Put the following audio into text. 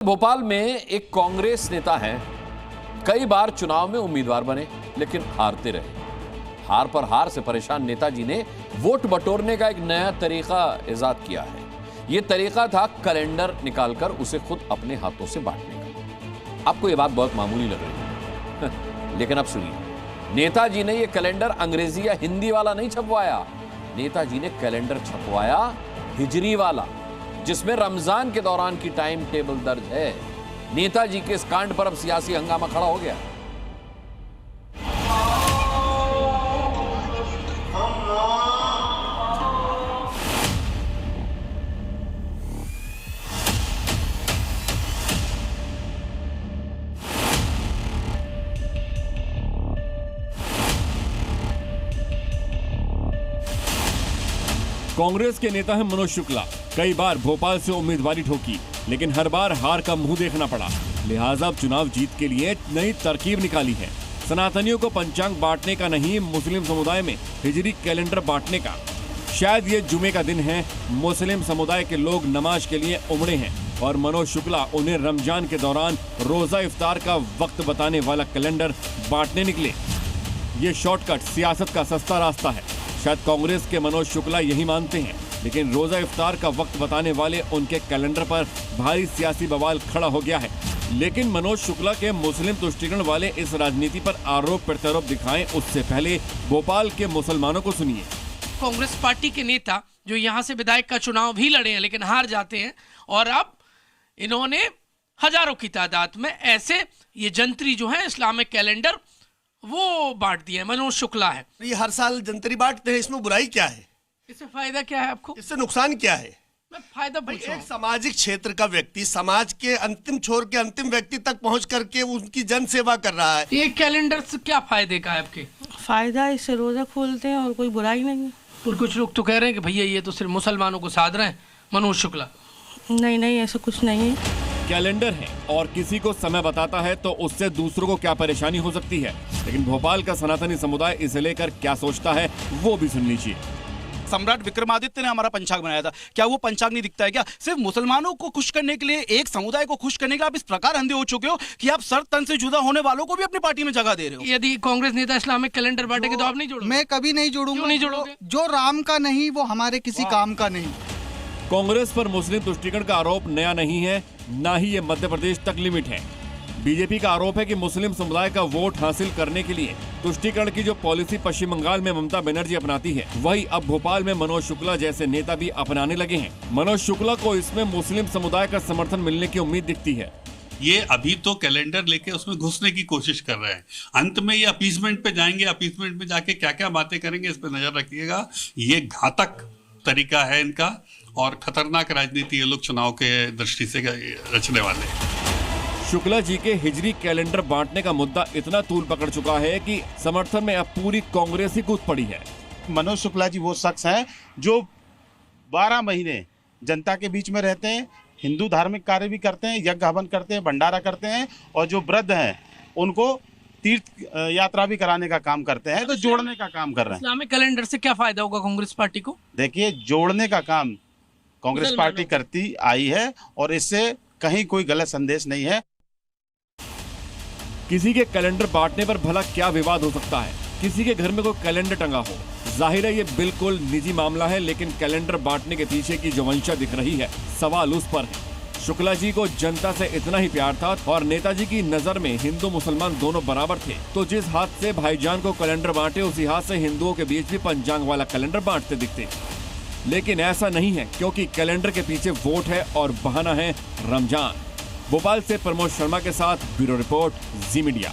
भोपाल में एक कांग्रेस नेता हैं, कई बार चुनाव में उम्मीदवार बने लेकिन हारते रहे। हार पर हार से परेशान नेताजी ने वोट बटोरने का एक नया तरीका इजाद किया है। यह तरीका था कैलेंडर निकालकर उसे खुद अपने हाथों से बांटने का। आपको यह बात बहुत मामूली लग रही है लेकिन अब सुनिए, नेताजी ने यह कैलेंडर अंग्रेजी या हिंदी वाला नहीं छपवाया। नेताजी ने कैलेंडर छपवाया हिजरी वाला, जिसमें रमजान के दौरान की टाइम टेबल दर्ज है। नेताजी के इस कांड पर अब सियासी हंगामा खड़ा हो गया। कांग्रेस के नेता हैं मनोज शुक्ला। कई बार भोपाल से उम्मीदवारी ठोकी लेकिन हर बार हार का मुंह देखना पड़ा। लिहाजा अब चुनाव जीत के लिए नई तरकीब निकाली है। सनातनियों को पंचांग बांटने का नहीं, मुस्लिम समुदाय में हिजरी कैलेंडर बांटने का। शायद ये जुमे का दिन है, मुस्लिम समुदाय के लोग नमाज के लिए उमड़े हैं और मनोज शुक्ला उन्हें रमजान के दौरान रोजा इफ्तार का वक्त बताने वाला कैलेंडर बांटने निकले। ये शॉर्टकट सियासत का सस्ता रास्ता है। शायद कांग्रेस के मनोज शुक्ला यही मानते हैं, लेकिन रोजा इफ्तार का वक्त बताने वाले उनके कैलेंडर पर भारी सियासी बवाल खड़ा हो गया है। लेकिन मनोज शुक्ला के मुस्लिम तुष्टिकरण वाले इस राजनीति पर आरोप प्रत्यारोप दिखाएं उससे पहले भोपाल के मुसलमानों को सुनिए। कांग्रेस पार्टी के नेता जो यहाँ से विधायक का चुनाव भी लड़े हैं लेकिन हार जाते हैं, और अब इन्होंने हजारों की तादाद में ऐसे ये जंतरी जो है इस्लामिक कैलेंडर वो बांट दिए। मनोज शुक्ला है, ये हर साल जंतरी बांटते हैं, इसमें बुराई क्या है? इससे फायदा क्या है आपको? इससे नुकसान क्या है? मैं फायदा पूछ रहा हूं। एक सामाजिक क्षेत्र का व्यक्ति समाज के अंतिम छोर के अंतिम व्यक्ति तक पहुंच करके उनकी जन सेवा कर रहा है। ये कैलेंडर से क्या फायदे का है आपके? फायदा इससे रोजा खोलते हैं और कोई बुराई नहीं है। और कुछ लोग तो कह रहे हैं कि भैया ये तो सिर्फ मुसलमानों को साध रहे हैं मनोज शुक्ला। नहीं, ऐसा कुछ नहीं है। कैलेंडर है और किसी को समय बताता है तो उससे दूसरों को क्या परेशानी हो सकती है, लेकिन भोपाल का सनातनी समुदाय इसे लेकर क्या सोचता है वो भी सुन लीजिए। सम्राट विक्रमादित्य ने हमारा पंचांग बनाया था, क्या वो पंचांग नहीं दिखता है? क्या सिर्फ मुसलमानों को खुश करने के लिए, एक समुदाय को खुश करने के लिए आप इस प्रकार अंधे हो चुके हो कि आप सर तन से जुदा होने वालों को भी अपनी पार्टी में जगह दे रहे हो? यदि कांग्रेस नेता इस्लामिक कैलेंडर बांटेंगे तो आप नहीं जोड़ोगे? मैं कभी नहीं जोड़ूंगा। क्यों नहीं जोड़ोगे? जो राम का नहीं वो हमारे किसी काम का नहीं। कांग्रेस पर मुस्लिम तुष्टिकरण का आरोप नया नहीं है, ना ही ये मध्य प्रदेश तक लिमिट है। बीजेपी का आरोप है कि मुस्लिम समुदाय का वोट हासिल करने के लिए तुष्टिकरण की जो पॉलिसी पश्चिम बंगाल में ममता बनर्जी अपनाती है, वही अब भोपाल में मनोज शुक्ला जैसे नेता भी अपनाने लगे हैं। मनोज शुक्ला को इसमें मुस्लिम समुदाय का समर्थन मिलने की उम्मीद दिखती है। ये अभी तो कैलेंडर लेके उसमें घुसने की कोशिश कर रहे हैं, अंत में ये अपीसमेंट पे जाएंगे। अपीसमेंट में जाके क्या क्या बातें करेंगे इस पे नजर रखिएगा। ये घातक तरीका है इनका और खतरनाक राजनीति ये लोग चुनाव के दृष्टि से रचने वाले हैं। शुक्ला जी के हिजरी कैलेंडर बांटने का मुद्दा इतना तूल पकड़ चुका है कि समर्थन में अब पूरी कांग्रेस ही कूद पड़ी है। मनोज शुक्ला जी वो शख्स हैं जो 12 महीने जनता के बीच में रहते हैं, हिंदू धार्मिक कार्य भी करते हैं, यज्ञ हवन करते हैं, भंडारा करते हैं, और जो वृद्ध हैं उनको तीर्थ यात्रा भी कराने का काम करते हैं, तो जोड़ने का काम कर रहे हैं। इस्लामिक कैलेंडर से क्या फायदा होगा कांग्रेस पार्टी को? देखिए, जोड़ने का काम कांग्रेस पार्टी करती आई है और इससे कहीं कोई गलत संदेश नहीं है। किसी के कैलेंडर बांटने पर भला क्या विवाद हो सकता है? किसी के घर में कोई कैलेंडर टंगा हो, जाहिर है ये बिल्कुल निजी मामला है, लेकिन कैलेंडर बांटने के पीछे की जो मंशा दिख रही है, सवाल उस पर है। शुक्ला जी को जनता से इतना ही प्यार था और नेताजी की नजर में हिंदू मुसलमान दोनों बराबर थे, तो जिस हाथ से भाईजान को कैलेंडर बांटे उसी हाथ से हिंदुओं के बीच भी पंचांग वाला कैलेंडर बांटते दिखते। लेकिन ऐसा नहीं है, क्योंकि कैलेंडर के पीछे वोट है और बहाना है रमजान। भोपाल से प्रमोद शर्मा के साथ ब्यूरो रिपोर्ट, जी मीडिया।